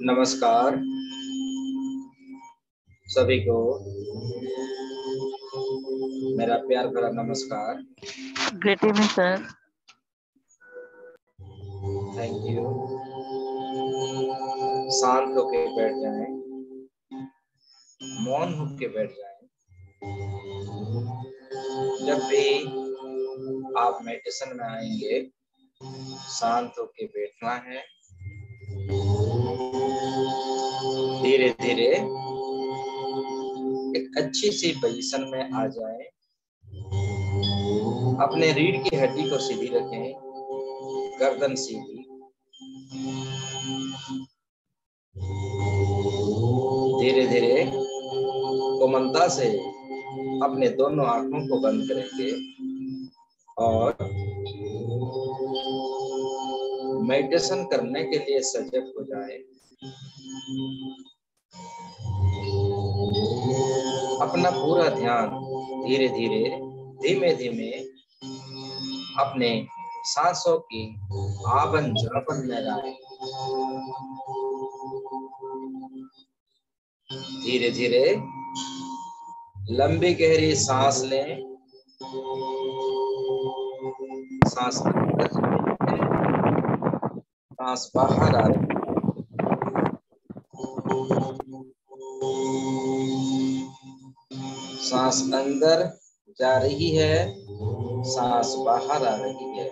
नमस्कार सभी को, मेरा प्यार भरा नमस्कार। Great evening sir. Thank you. शांत होके बैठ जाएं, मौन होके बैठ जाएं। जब भी आप मेडिटेशन में आएंगे, शांत होके बैठना है। धीरे धीरे एक अच्छी सी पोजीशन में आ जाएं। अपने रीढ़ की हड्डी को सीधी रखें, गर्दन सीधी। धीरे धीरे कोमलता से अपने दोनों आंखों को बंद करेंगे और मेडिटेशन करने के लिए सजग हो जाए। अपना पूरा ध्यान धीरे धीरे, धीमे धीमे अपने सांसों की आवन जावन में लाएं। धीरे धीरे लंबी गहरी सांस लें। सांस अंदर जा रही है, सांस बाहर आ रही है। सांस अंदर जा रही है, सांस बाहर आ रही है।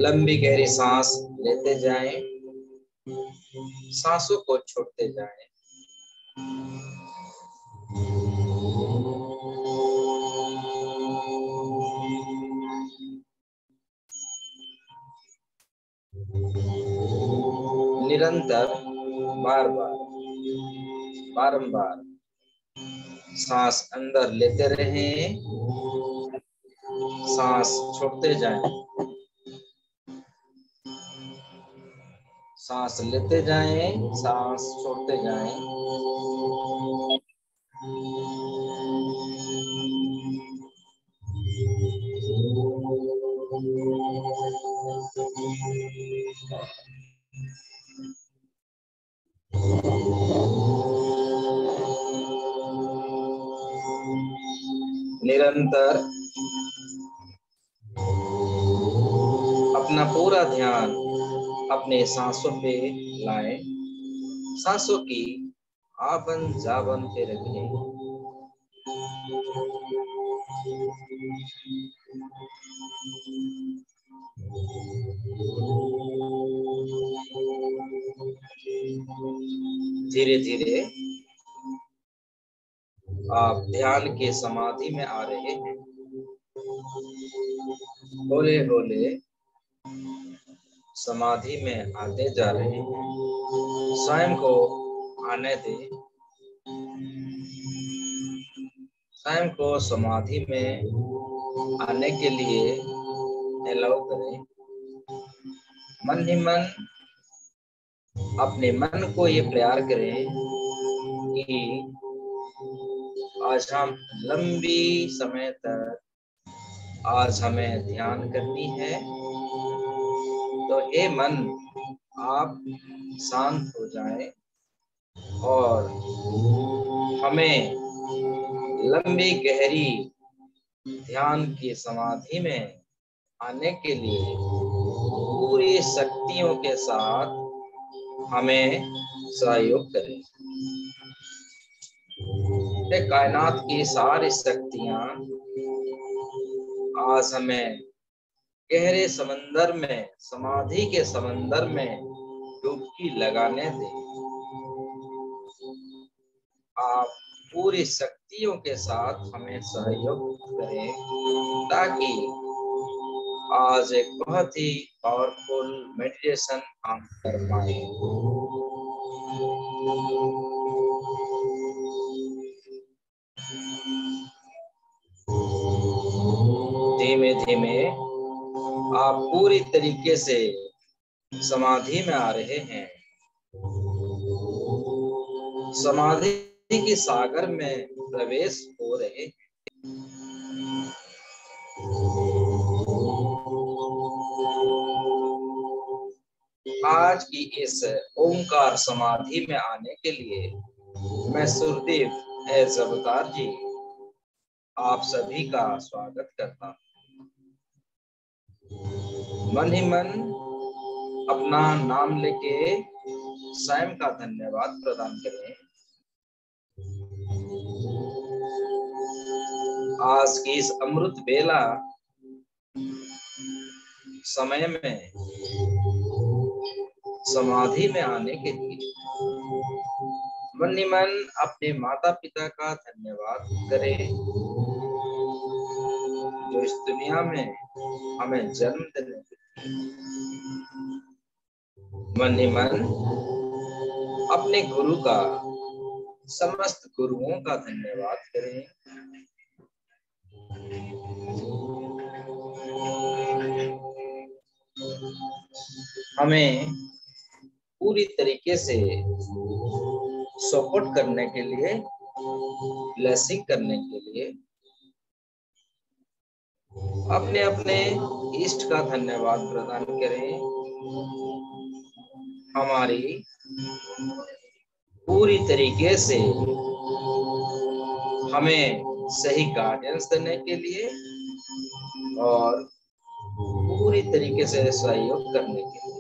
लंबी गहरी सांस लेते जाएं, सांसों को छोड़ते जाएं। निरंतर बारंबार सांस अंदर लेते रहें, सांस छोड़ते जाएं। सांस लेते जाएं, सांस छोड़ते जाएं। निरंतर अपना पूरा ध्यान अपने सांसों पे लाएं, सांसों की आवन जावन पे रखें। धीरे धीरे आप ध्यान के समाधि में आ रहे हैं। हौले हौले समाधि में आते जा रहे हैं। स्वयं को आने दें, स्वयं को समाधि में आने के लिए अलाउ करें। मन ही मन अपने मन को ये प्यार करें कि आज हम लंबी समय तक आज हमें ध्यान करनी है। तो हे मन, आप शांत हो जाएं और हमें लंबी गहरी ध्यान की समाधि में आने के लिए पूरी शक्तियों के साथ हमें सहयोग करें। कायनात की सारी शक्तियां आज हमें गहरे समंदर में, समाधि के समंदर में डुबकी लगाने दें। आप पूरी शक्तियों के साथ हमें सहयोग करें ताकि आज एक बहुत ही पावरफुल मेडिटेशन आप कर पाए। धीमे धीमे आप पूरी तरीके से समाधि में आ रहे हैं। समाधि के सागर में प्रवेश हो रहे हैं। आज की इस ओंकार समाधि में आने के लिए मैं सुरदेव एज अवतार जी आप सभी का स्वागत करता हूँ। मन ही मन अपना नाम लेके स्वयं का धन्यवाद प्रदान करें। आज की इस अमृत बेला समय में समाधि में आने के लिए मन ही मन अपने माता पिता का धन्यवाद करें जो इस दुनिया में हमें जन्म देने के लिए। मन ही मन अपने गुरु का, समस्त गुरुओं का धन्यवाद करें। हमें पूरी तरीके से सपोर्ट करने के लिए, ब्लेसिंग करने के लिए अपने अपने इष्ट का धन्यवाद प्रदान करें। हमारी पूरी तरीके से हमें सही गाइडेंस देने के लिए और पूरी तरीके से सहयोग करने के लिए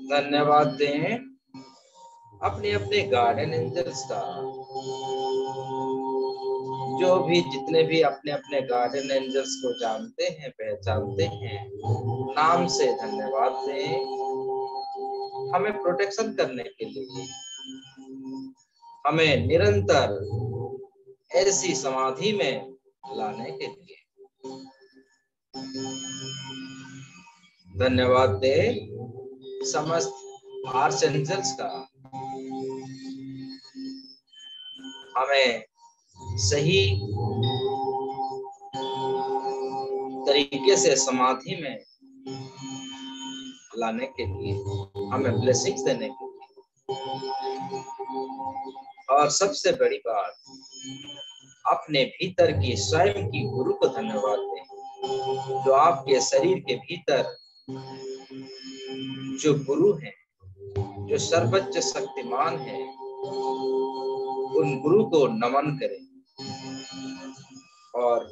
धन्यवाद दें अपने अपने गार्डन एंजल्स का। जो भी जितने भी अपने अपने गार्डन एंजल्स को जानते हैं, पहचानते हैं, नाम से धन्यवाद दें हमें प्रोटेक्शन करने के लिए, हमें निरंतर ऐसी समाधि में लाने के लिए धन्यवाद दें समस्त आर्च एंजल्स का। हमें सही तरीके से समाधि में लाने के लिए, हमें ब्लेसिंग्स देने के लिए, और सबसे बड़ी बात अपने भीतर की स्वयं की गुरु को धन्यवाद दें जो आपके शरीर के भीतर जो गुरु हैं, जो सर्वोच्च शक्तिमान है, उन गुरु को नमन करें और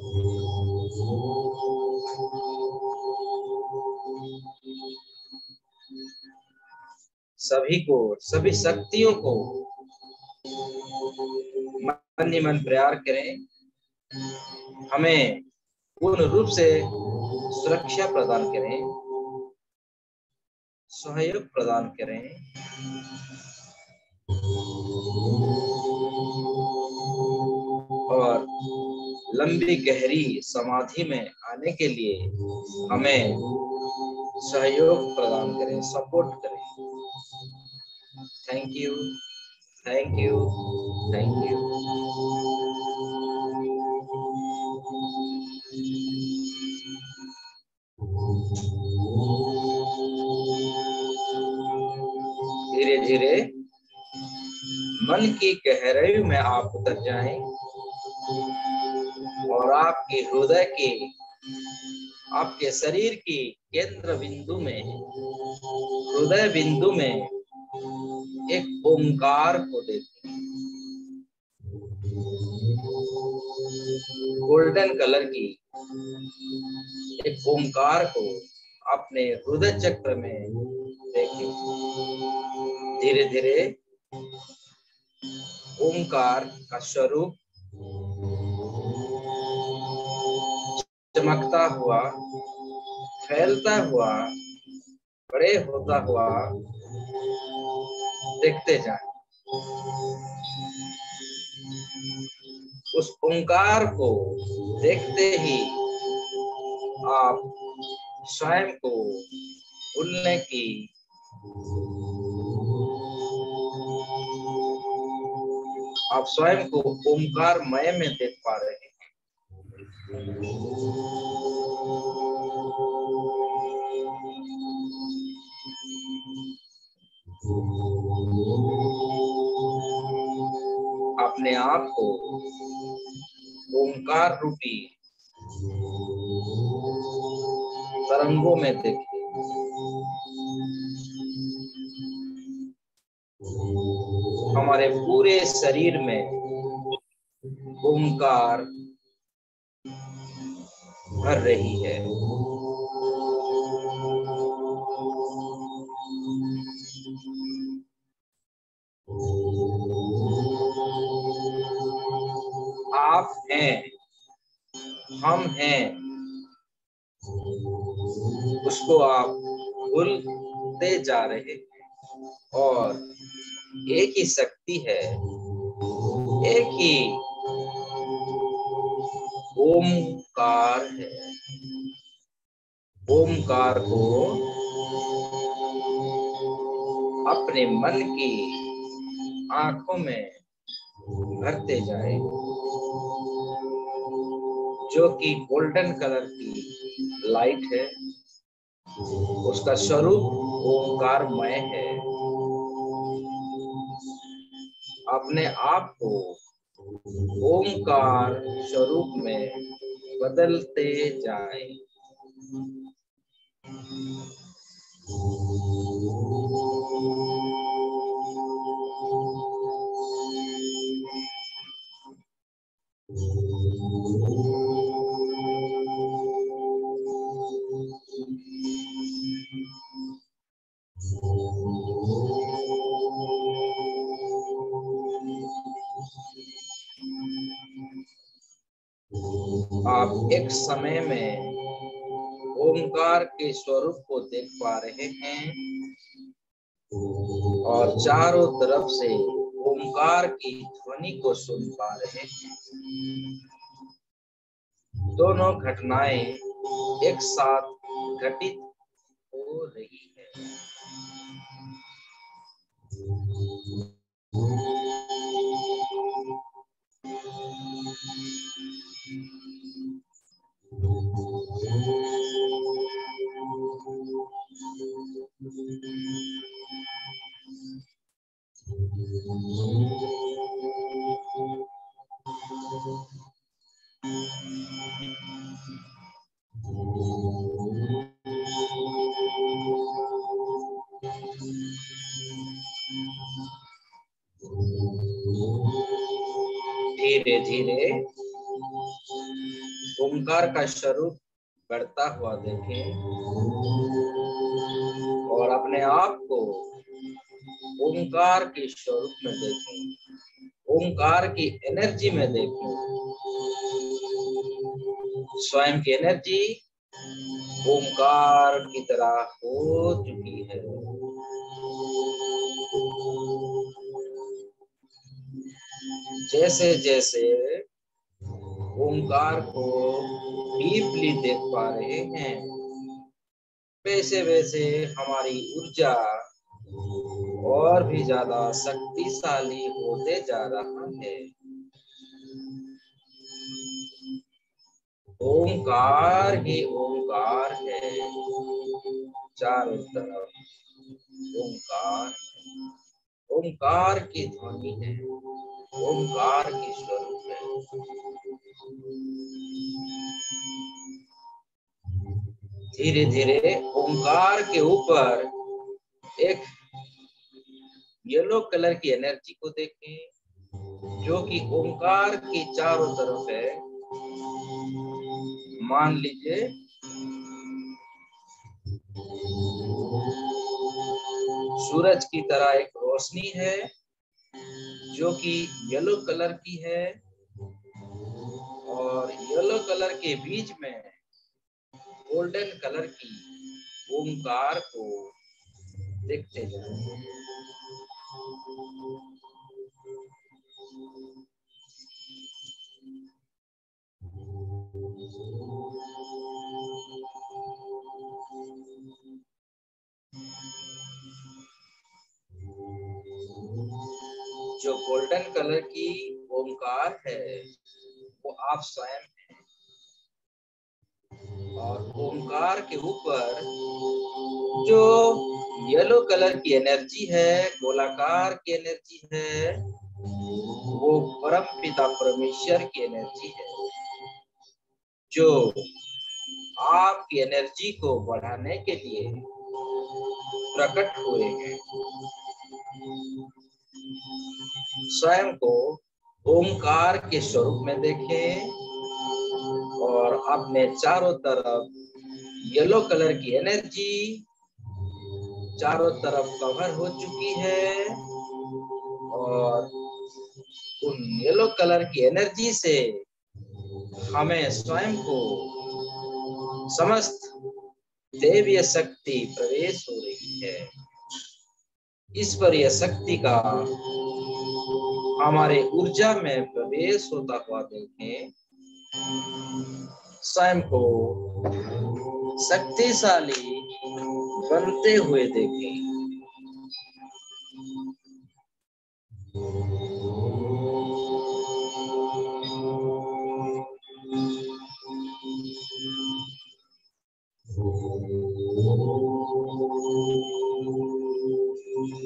सभी को, सभी शक्तियों को मन ही मन प्यार करें। हमें पूर्ण रूप से सुरक्षा प्रदान करें, सहयोग प्रदान करें और लंबी गहरी समाधि में आने के लिए हमें सहयोग प्रदान करें, सपोर्ट करें। Thank you, thank you, thank you. धीरे धीरे मन की गहराई में आप उतर जाएं और आपके हृदय के, आपके शरीर की केंद्र बिंदु में, हृदय बिंदु में एक ओंकार को देखें। गोल्डन कलर की एक ओंकार को अपने हृदय चक्र में देखें। धीरे धीरे ओंकार का स्वरूप चमकता हुआ, फैलता हुआ, बड़े होता हुआ देखते जाएं। उस ओंकार को देखते ही आप स्वयं को भूलने की आप स्वयं को ओंकारमय में देख पा रहे हैं। अपने आप को ओंकार रूपी तरंगों में देखिए। हमारे पूरे शरीर में ओंकार भर रही है। आप हैं, हम हैं, उसको आप भूलते जा रहे हैं। और एक ही शक्ति है, एक ही ओमकार है। ओमकार को अपने मन की आंखों में भरते जाए, जो कि गोल्डन कलर की लाइट है। उसका स्वरूप ओंकारमय है। अपने आप को ओंकार स्वरूप में बदलते जाए। आप एक समय में ओंकार के स्वरूप को देख पा रहे हैं और चारों तरफ से ओंकार की ध्वनि को सुन पा रहे हैं। दोनों घटनाएं एक साथ घटित हो रही है। धीरे धीरे ओंकार का स्वरूप बढ़ता हुआ देखें और अपने आप को ओंकार के स्वरूप में देखें। ओंकार की एनर्जी में देखें। स्वयं की एनर्जी ओंकार की तरह हो चुकी है। जैसे जैसे ओंकार को डीपली देख पा रहे हैं, वैसे वैसे हमारी ऊर्जा और भी ज्यादा शक्तिशाली होते जा रहा है। ओंकार ही ओंकार है, चारों तरफ ओंकार, ओंकार की ध्वनि है, ओंकार की स्वरूप है। धीरे धीरे ओंकार के ऊपर एक येलो कलर की एनर्जी को देखें, जो कि ओंकार के चारों तरफ है। मान लीजिए सूरज की तरह एक रोशनी है, जो कि येलो कलर की है, और येलो कलर के बीच में गोल्डन कलर की ओंकार को देखते जाएं। गोल्डन कलर की ओमकार है वो आप स्वयं हैं। और ओमकार के ऊपर जो येलो कलर की एनर्जी है, गोलाकार की एनर्जी है, वो परम पिता परमेश्वर की एनर्जी है, जो आपकी एनर्जी को बढ़ाने के लिए प्रकट हुए हैं। स्वयं को ओमकार के स्वरूप में देखें और अपने चारों तरफ येलो कलर की एनर्जी चारों तरफ कवर हो चुकी है और उन येलो कलर की एनर्जी से हमें स्वयं को समस्त देवीय शक्ति प्रवेश हो रही है। इस पर यह शक्ति का हमारे ऊर्जा में प्रवेश होता हुआ देखें, स्वयं को शक्तिशाली बनते हुए देखें।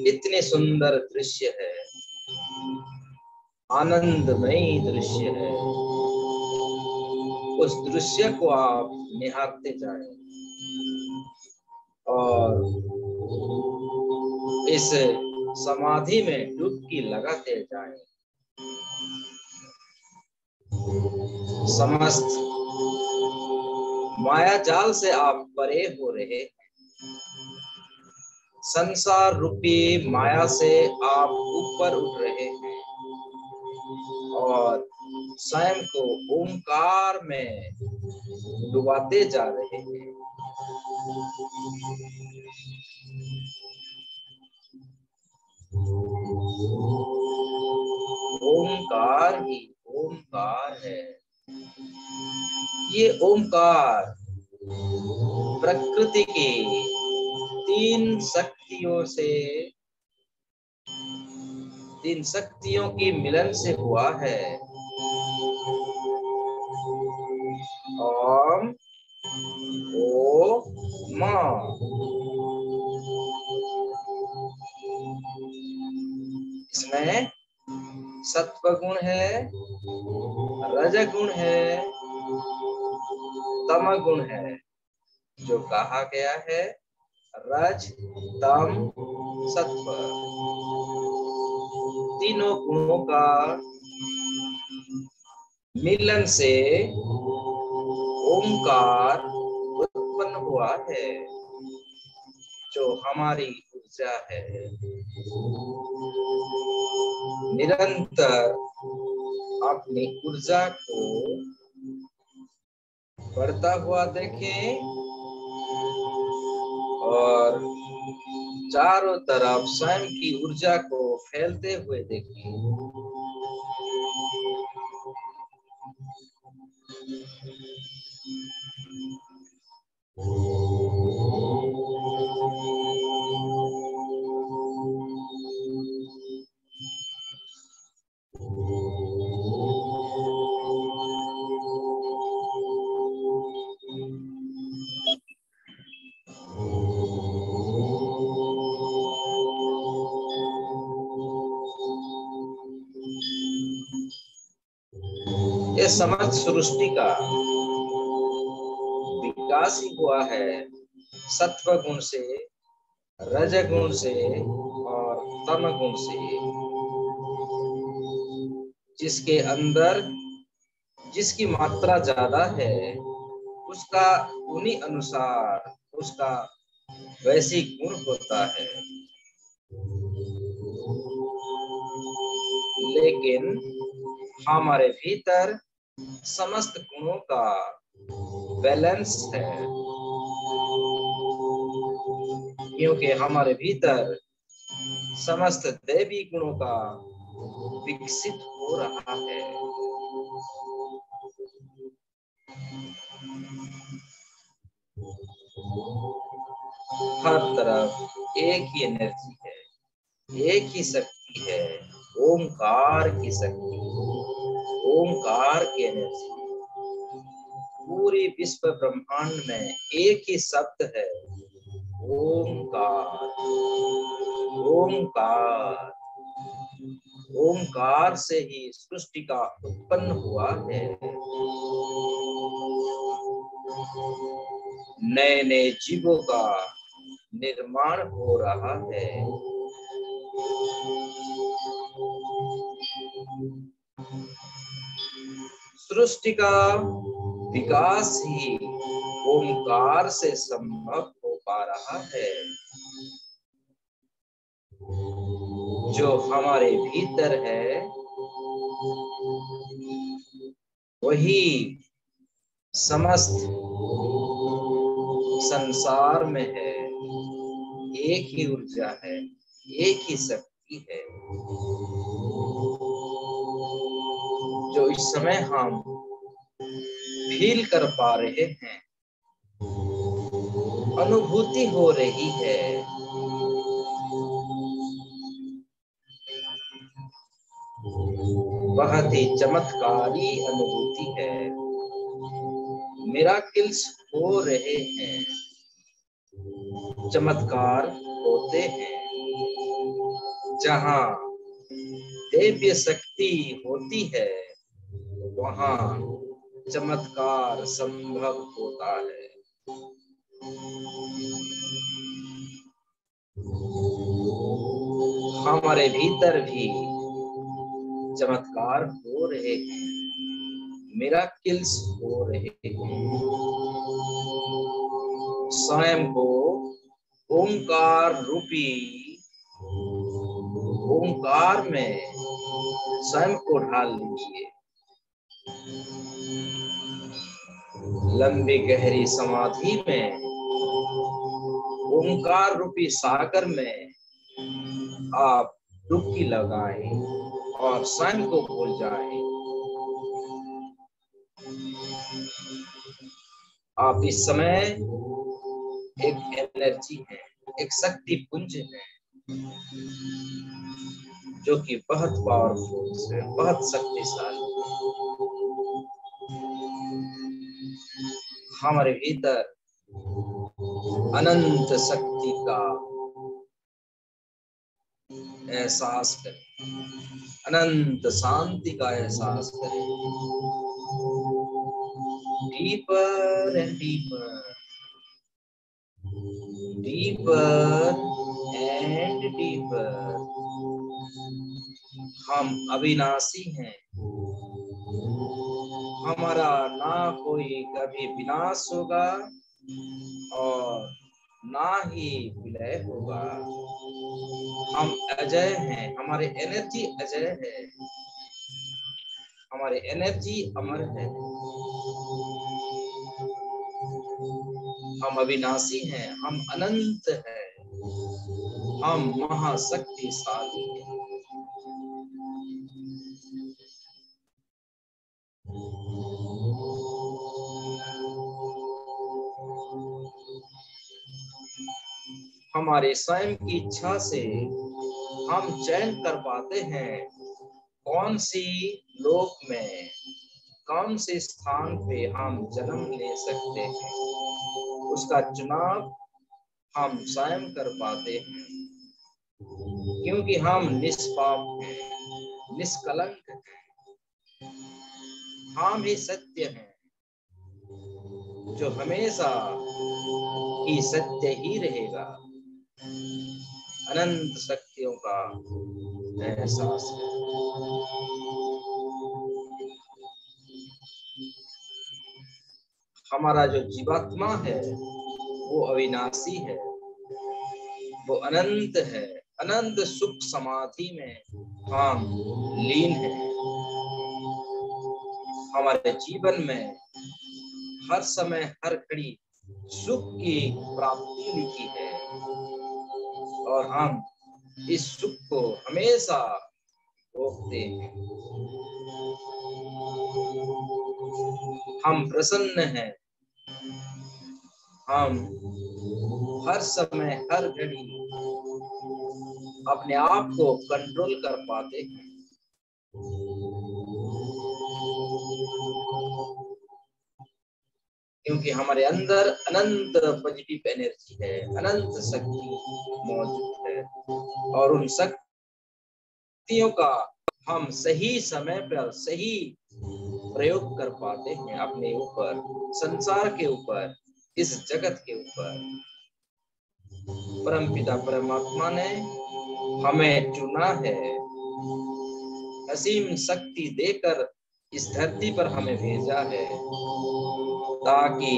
इतने सुंदर दृश्य है, आनंदमयी दृश्य है। उस दृश्य को आप निहारते जाएं और इस समाधि में डुबकी लगाते जाएं। समस्त माया जाल से आप परे हो रहे हैं। संसार रूपी माया से आप ऊपर उठ रहे हैं और स्वयं को ओमकार में डुबाते जा रहे हैं। ओमकार ही ओमकार है। ये ओमकार प्रकृति की तीन शक्तियों की मिलन से हुआ है। ओम ओ मा। इसमें सत्व गुण है, रज गुण है, तम गुण है। जो कहा गया है रज तम सत्व, तीनों गुणों का मिलन से ओमकार उत्पन्न हुआ है, जो हमारी ऊर्जा है। निरंतर अपनी ऊर्जा को बढ़ता हुआ देखें और चारों तरफ स्वयं की ऊर्जा को फैलते हुए देखें। ये समस्त सृष्टि का विकास ही हुआ है सत्व गुण से, रज गुण से और तम गुण से। जिसके अंदर जिसकी मात्रा ज्यादा है उसका उन्हीं अनुसार उसका वैसी गुण होता है। लेकिन हमारे भीतर समस्त गुणों का बैलेंस है, क्योंकि हमारे भीतर समस्त दैवी गुणों का विकसित हो रहा है। हर तरफ एक ही एनर्जी है, एक ही शक्ति है, ओंकार की शक्ति, ओंकार की एनर्जी पूरे विश्व ब्रह्मांड में एक ही शब्द है, ओंकार। ओंकार, ओंकार से ही सृष्टि का उत्पन्न हुआ है। नए नए जीवों का निर्माण हो रहा है। सृष्टि का विकास ही ओंकार से संभव हो पा रहा है। जो हमारे भीतर है वही समस्त संसार में है। एक ही ऊर्जा है, एक ही शक्ति है जो इस समय हम फील कर पा रहे हैं, अनुभूति हो रही है। बहुत ही चमत्कारी अनुभूति है। मिराकिल्स हो रहे हैं, चमत्कार होते हैं। जहाँ दिव्य शक्ति होती है वहाँ चमत्कार संभव होता है। हमारे भीतर भी चमत्कार हो रहे हैं, मिराकिल्स हो रहे हैं। स्वयं को ओंकार रूपी ओंकार में स्वयं को ढाल लीजिए। लंबी गहरी समाधि में ओंकार रूपी सागर में आप डुबकी लगाएं और स्वयं को भूल जाएं। आप इस समय एक एनर्जी है, एक शक्ति पुंज है जो कि बहुत पावरफुल है, बहुत शक्तिशाली। हमारे भीतर अनंत शक्ति का एहसास करें, अनंत शांति का एहसास करें। Deeper and deeper, deeper and deeper. हम अविनाशी हैं। हमारा ना कोई कभी विनाश होगा और ना ही विलय होगा। हम अजय हैं, हमारे एनर्जी अजय है, हमारे एनर्जी अमर है। हम अविनाशी हैं, हम अनंत हैं, हम महाशक्तिशाली हैं। हमारे स्वयं की इच्छा से हम चयन कर पाते हैं कौन सी लोक में, कौन से स्थान पे हम जन्म ले सकते हैं। उसका चुनाव हम स्वयं कर पाते हैं, क्योंकि हम निष्पाप हैं, निष्कलंक हैं। हम ही सत्य हैं जो हमेशा ही सत्य ही रहेगा। अनंत शक्तियों का एहसास है। हमारा जो जीवात्मा है वो अविनाशी है, वो अनंत है। अनंत सुख समाधि में हम लीन हैं। हमारे जीवन में हर समय हर घड़ी सुख की प्राप्ति लिखी है और हम इस सुख को हमेशा भोगते हैं। हम प्रसन्न हैं, हम हर समय हर घड़ी अपने आप को कंट्रोल कर पाते हैं। क्योंकि हमारे अंदर अनंत पॉजिटिव एनर्जी है, अनंत शक्ति मौजूद है, और उन शक्तियों का हम सही समय पर सही प्रयोग कर पाते हैं अपने ऊपर, संसार के ऊपर, इस जगत के ऊपर। परमपिता परमात्मा ने हमें चुना है, असीम शक्ति देकर इस धरती पर हमें भेजा है, ताकि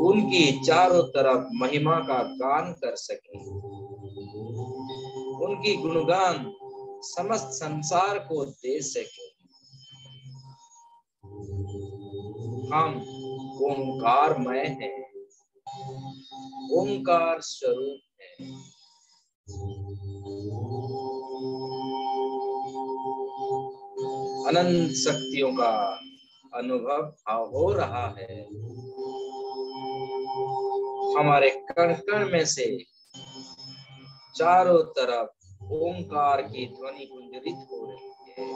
उनकी चारों तरफ महिमा का गान कर सके, उनकी गुणगान समस्त संसार को दे सके। हम ओंकारमय हैं, ओंकार स्वरूप है। अनंत शक्तियों का अनुभव हो रहा है। हमारे कण कण में से चारों तरफ ओंकार की ध्वनि गुंजरित हो रही है।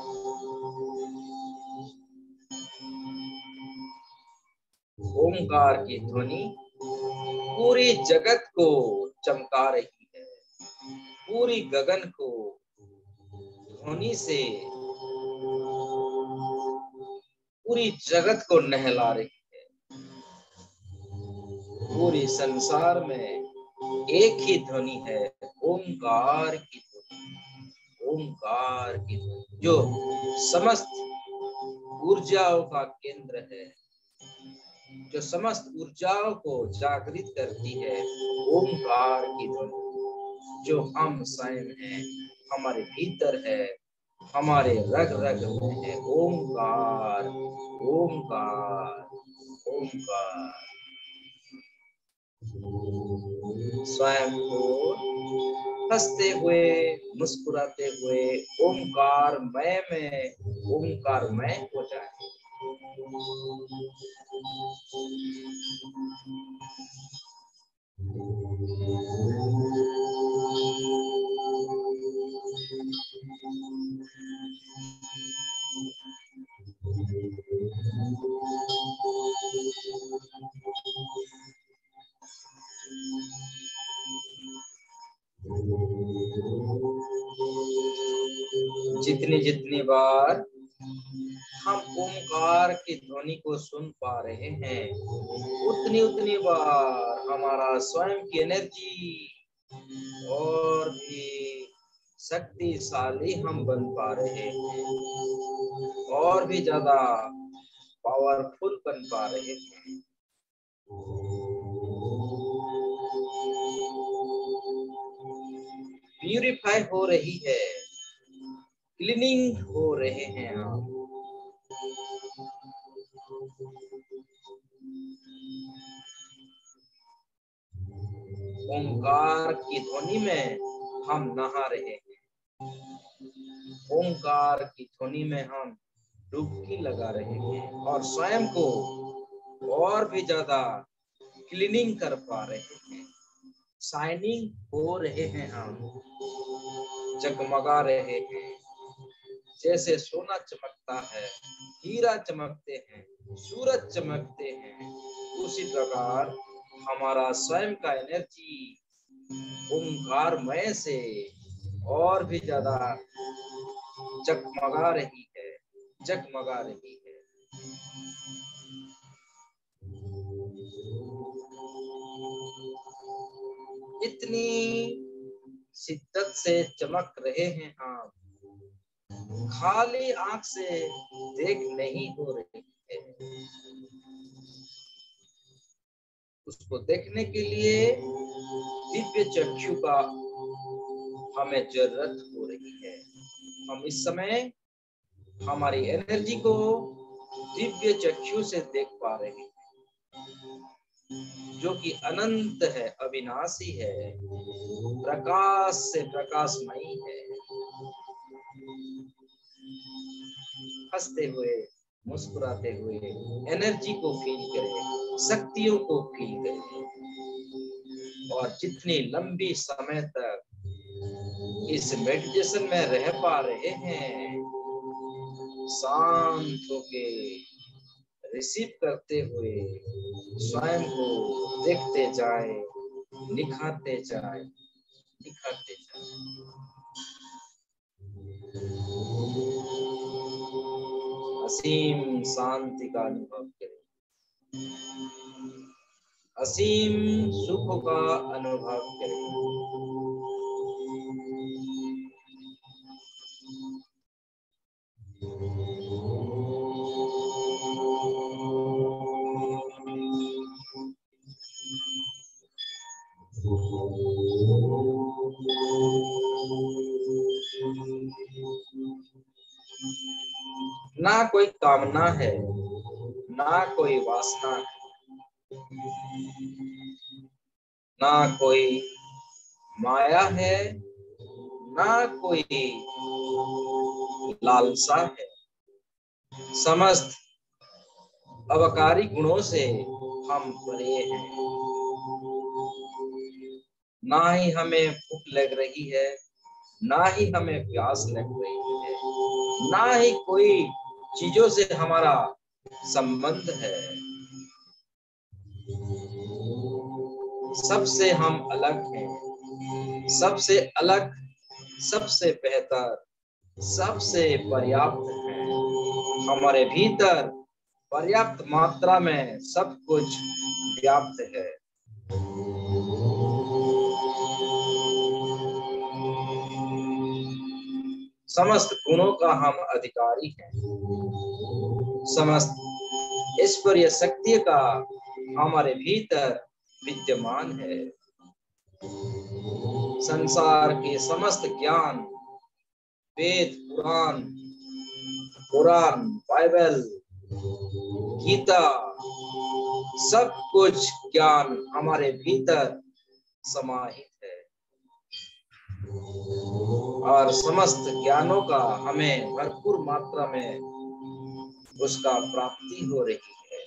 ओंकार की ध्वनि पूरी जगत को चमका रही है, पूरी गगन को ध्वनि से पूरी जगत को नहला रही है। पूरे संसार में एक ही ध्वनि है, ओंकार की ध्वनि, ओंकार की ध्वनि, जो समस्त ऊर्जाओं का केंद्र है, जो समस्त ऊर्जाओं को जागृत करती है। ओंकार की ध्वनि जो हम स्वयं हैं, हमारे भीतर है, हमारे रग रग में है। ओंकार, ओंकार, ओंकार। स्वयं को हंसते हुए, मुस्कुराते हुए ओंकारमय में ओंकारमय हो जाए। जितनी जितनी बार हम ओंकार की ध्वनि को सुन पा रहे हैं, उतनी उतनी बार हमारा स्वयं की एनर्जी और भी शक्तिशाली हम बन पा रहे हैं, और भी ज्यादा पावरफुल बन पा रहे हैं। प्यूरिफाई हो रही है, क्लीनिंग हो रहे हैं हम। ओंकार की ध्वनि में हम नहा रहे हैं, ओंकार की ध्वनि में हम डुबकी लगा रहे हैं, और स्वयं को और भी ज्यादा क्लीनिंग कर पा रहे हैं, शाइनिंग हो रहे हैं, हम जगमगा रहे हैं। जैसे सोना चमकता है, हीरा चमकते हैं, सूरज चमकते हैं, उसी प्रकार हमारा स्वयं का एनर्जी ओंकारमय से और भी ज्यादा जगमगा रही है, जगमगा रही है। इतनी शिद्दत से चमक रहे हैं हम, खाली आंख से देख नहीं हो रही है। उसको देखने के लिए दिव्य चक्षु का हमें जरूरत हो रही है। हम इस समय हमारी एनर्जी को दिव्य चक्षु से देख पा रहे हैं, जो कि अनंत है, अविनाशी है, प्रकाश से प्रकाशमयी है। हंसते हुए, मुस्कुराते हुए एनर्जी को फील करें, शक्तियों को फील करें, और जितनी लंबी समय तक इस मेडिटेशन में रह पा रहे हैं, शांत होके रिसीव करते हुए स्वयं को देखते जाए, निखारते जाए, निखारते जाए। असीम शांति का अनुभव करें, असीम सुख का अनुभव करें। ना कोई कामना है, ना कोई वासना है, ना कोई माया है, ना कोई लालसा है। समस्त अवकारी गुणों से हम परे हैं। ना ही हमें भूख लग रही है, ना ही हमें प्यास लग रही है, ना ही कोई चीजों से हमारा संबंध है। सबसे हम अलग हैं, सबसे अलग, सबसे बेहतर, सबसे पर्याप्त हैं। हमारे भीतर पर्याप्त मात्रा में सब कुछ व्याप्त है। समस्त गुणों का हम अधिकारी हैं। समस्त ईश्वरीय शक्ति का हमारे भीतर विद्यमान है। संसार के समस्त ज्ञान, वेद, पुराण, कुरान, बाइबल, गीता, सब कुछ ज्ञान हमारे भीतर समाहित है और समस्त ज्ञानों का हमें भरपूर मात्रा में उसका प्राप्ति हो रही है।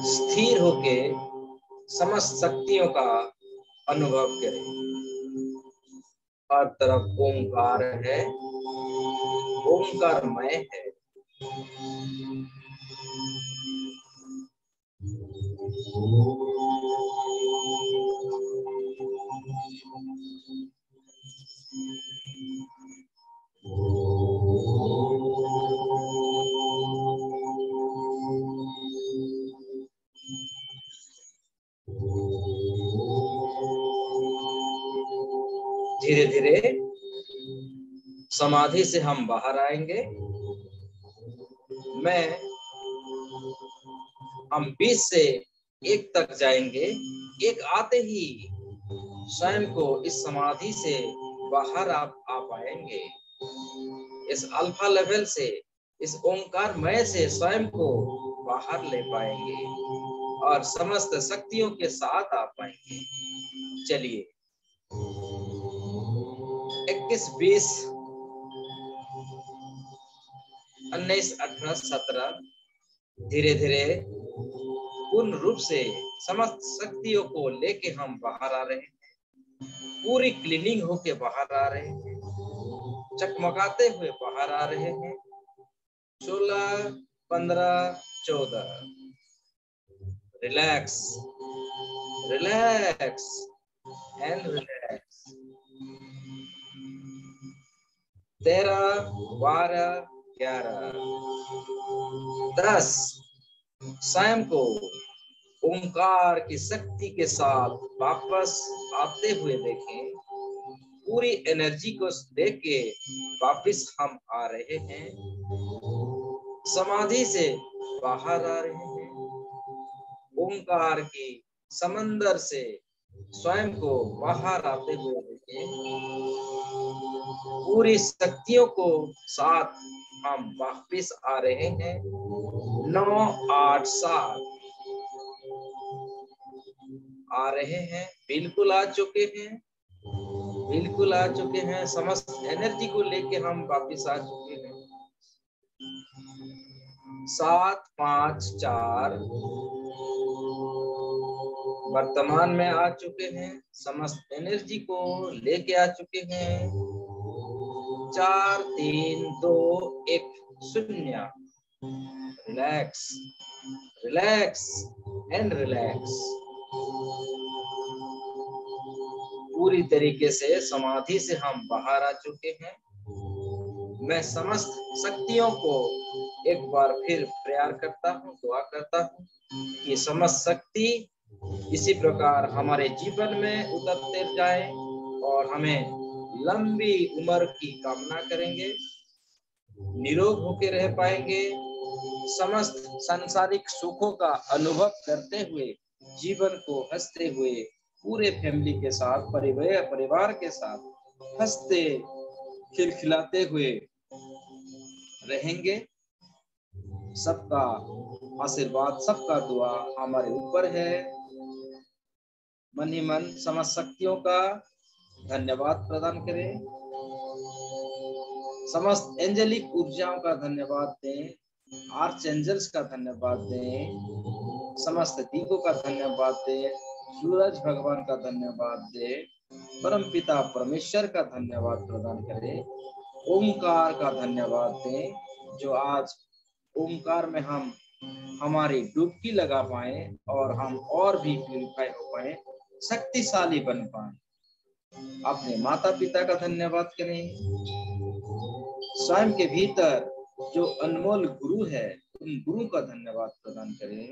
स्थिर होके समस्त शक्तियों का अनुभव करें। हर तरफ ओंकार है, ओंकारमय है। धीरे धीरे समाधि से हम बाहर आएंगे। हम 20 से 1 तक जाएंगे। 1 आते ही स्वयं को इस समाधि से बाहर आप आ पाएंगे। इस अल्फा लेवल से, इस ओंकारमय से स्वयं को बाहर ले पाएंगे और समस्त शक्तियों के साथ आ पाएंगे। चलिए 21, 20, 19, 18, 17 धीरे धीरे पूर्ण रूप से समस्त शक्तियों को लेके हम बाहर आ रहे हैं। पूरी क्लीनिंग होके बाहर आ रहे हैं, चकमकाते हुए बाहर आ रहे हैं। 16, 15, 14 रिलैक्स, रिलैक्स एंड रिलैक्स। 13, 12, 11, 10 स्वयं को ओंकार की शक्ति के साथ वापस आते हुए देखें। पूरी एनर्जी को लेके वापस हम आ रहे हैं, समाधि से बाहर आ रहे हैं। ओंकार की समंदर से स्वयं को बाहर आते हुए देखें। पूरी शक्तियों को साथ हम वापस आ रहे हैं। 9, 8, 7 आ रहे हैं, बिल्कुल आ चुके हैं, बिल्कुल आ चुके हैं। समस्त एनर्जी को लेके हम वापस आ चुके हैं। 7, 5, 4 वर्तमान में आ चुके हैं, समस्त एनर्जी को लेके आ चुके हैं। 4 3 2 1 0। Relax, relax and relax. पूरी तरीके से समाधि से हम बाहर आ चुके हैं। मैं समस्त शक्तियों को एक बार फिर प्रेयर करता हूँ, दुआ करता हूँ कि समस्त शक्ति इसी प्रकार हमारे जीवन में उतरते जाए और हमें लंबी उम्र की कामना करेंगे, निरोग होकर रह पाएंगे, समस्त सांसारिक सुखों का अनुभव करते हुए जीवन को हंसते हुए पूरे फैमिली के साथ, परिवार के साथ हंसते खिलखिलाते हुए रहेंगे। सबका आशीर्वाद, सबका दुआ हमारे ऊपर है। मन ही मन समस्त शक्तियों का धन्यवाद प्रदान करें, समस्त एंजेलिक ऊर्जाओं का धन्यवाद दें, आर्च एंजल्स का धन्यवाद दें, समस्त दीपों का धन्यवाद दें, सूरज भगवान का धन्यवाद दें, परम पिता परमेश्वर का धन्यवाद प्रदान करें, ओमकार का धन्यवाद दें, जो आज ओमकार में हम हमारी डुबकी लगा पाए और हम और भी प्यूरिफाई हो पाए, शक्तिशाली बन पाए। अपने माता पिता का धन्यवाद करें, स्वयं के भीतर जो अनमोल गुरु है उन गुरु का धन्यवाद प्रदान करें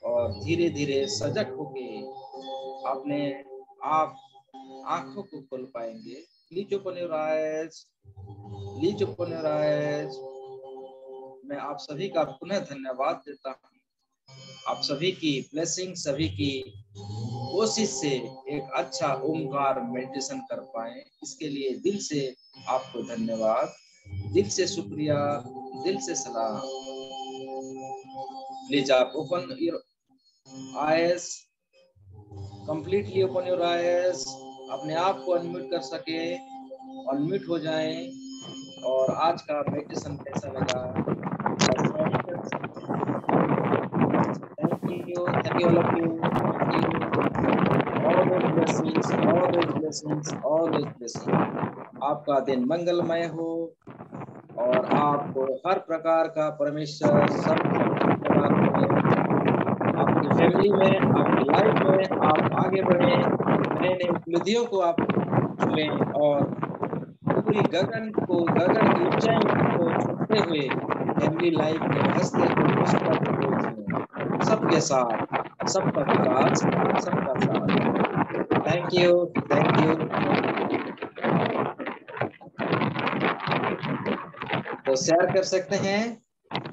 और धीरे धीरे सजग होके अपने आप आंखों को खोल पाएंगे। Please open your eyes, please open your eyes। मैं आप सभी का पुनः धन्यवाद देता हूँ। आप सभी की ब्लेसिंग, सभी की कोशिश से एक अच्छा ओमकार मेडिटेशन कर पाए, इसके लिए दिल से आपको धन्यवाद, दिल से शुक्रिया, दिल से सलाम। प्लीज आप open your eyes, completely open your eyes. अपने आप को अनम्यूट कर सके, अनम्यूट हो जाएं और आज का मेडिटेशन कैसा लगा thank you all of you, thank you. Always blessings, always blessings, always blessings. आपका दिन मंगलमय हो और आपको हर प्रकार का परमेश्वर सब प्रदान करें। आपकी फैमिली में, आपकी लाइफ में आप आगे बढ़े, नए नए उपलब्धियों को आप छुएं और पूरी गगन की ऊंचाई को छूते हुए फैमिली लाइफ को हंसते हुए मुस्कुराते हुए जिएं। सबके साथ, सबका विकास, सबका साथ। Thank you, thank you. तो शेयर कर सकते हैं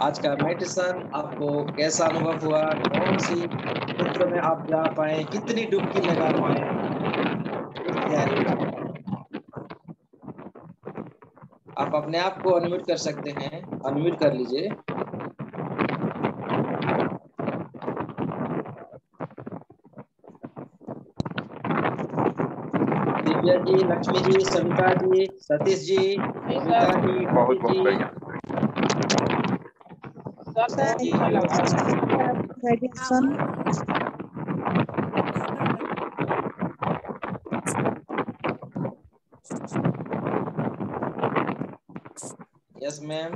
आज का मेडिटेशन आपको कैसा अनुभव हुआ, कौन सी क्षेत्र में आप जा पाए, कितनी डुबकी लगा पाए इत्यादि। आप अपने आप को अनम्यूट कर सकते हैं, अनम्यूट कर लीजिए। दिव्या जी, लक्ष्मी जी, सविता जी, सतीश जी, कविता जी, बहुत जी, बढ़िया। Yes ma'am.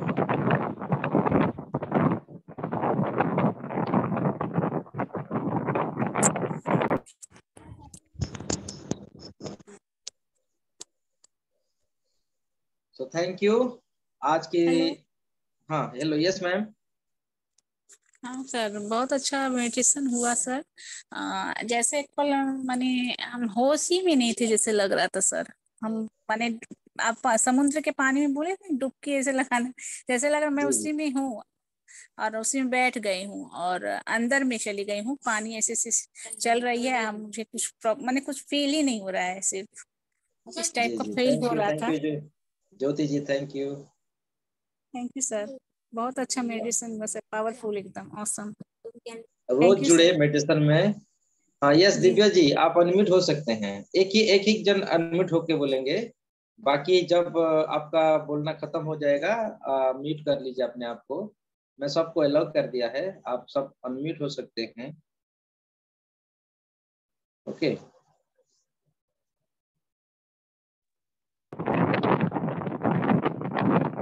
तो थैंक यू आज के। हाँ हेलो, यस मैम। हाँ सर, बहुत अच्छा मेडिटेशन हुआ सर। जैसे एक पल माने हम होश ही में नहीं थे जैसे लग रहा था सर। हम माने आप समुद्र के पानी में बोले थे डुबकी ऐसे लगाना, जैसे लग रहा मैं उसी में हूँ और उसी में बैठ गई हूँ और अंदर में चली गई हूँ। पानी ऐसे चल रही है, मुझे कुछ माने कुछ फील ही नहीं हो रहा है, सिर्फ इस टाइप का फील हो रहा था। Jyoti ji, thank you. Thank you sir, बहुत अच्छा मेडिटेशन बस, पावरफुल एकदम ऑसम। रोज जुड़े मेडिटेशन में। हाँ यस दिव्या जी, आप अनम्यूट हो सकते हैं। एक ही जन अनम्यूट होके बोलेंगे, बाकी जब आपका बोलना खत्म हो जाएगा म्यूट कर लीजिए अपने आप को। मैं सबको अलाउ कर दिया है, आप सब अनम्यूट हो सकते हैं। ओके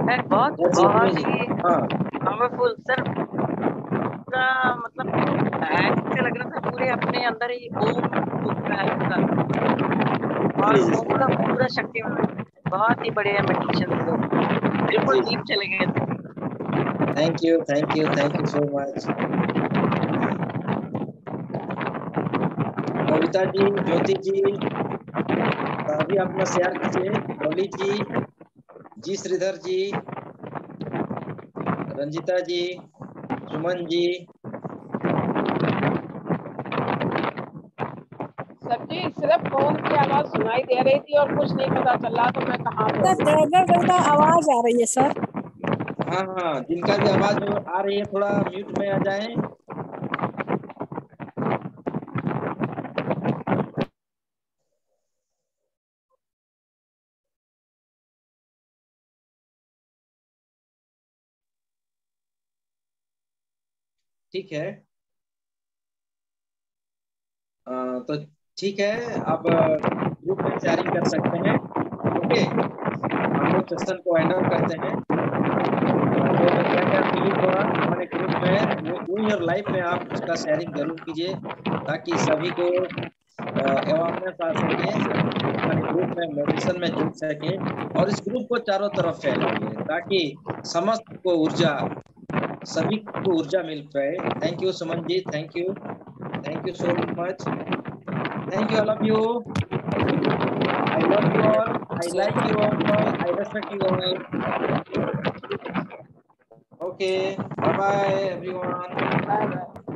सर बहुत ही पावरफुल सर का मतलब ऐसे लग रहा था पूरे अपने अंदर ही ओम फूक रहा है पूरा और पूरा शक्तिमान बहुत ही बढ़िया मेडिटेशन बिल्कुल डीप चले गए थे। Thank you so much. Kavita ji, Jyoti ji, सभी अपना शेयर कीजिए। मौली जी, श्रीधर जी, रंजिता जी, सुमन जी। सर जी सिर्फ फोन की आवाज सुनाई दे रही थी और कुछ नहीं पता चल रहा तो मैं कहाँ पे आवाज आ रही है सर। हाँ, जिनका भी आवाज आ रही है थोड़ा म्यूट में आ जाएं। ठीक है, तो ठीक है, अब ग्रुप में शेयरिंग कर सकते हैं। ओके, हम लोग सेशन को वाइंड अप करते हैं। जो जो क्या फीलिंग हुआ हमारे ग्रुप में, वो इन योर लाइफ में आप उसका शेयरिंग जरूर कीजिए, ताकि सभी को अवेयरनेस आ सके, सभी हमारे ग्रुप में मेडिटेशन में जुड़ सके और इस ग्रुप को चारों तरफ फैलाइए, ताकि समस्त को ऊर्जा, सभी को ऊर्जा मिल पाए। Thank you Suman ji, thank you so much. Thank you all of you. I love you all. I like you all. I respect you all. Okay. Bye bye everyone. Bye bye.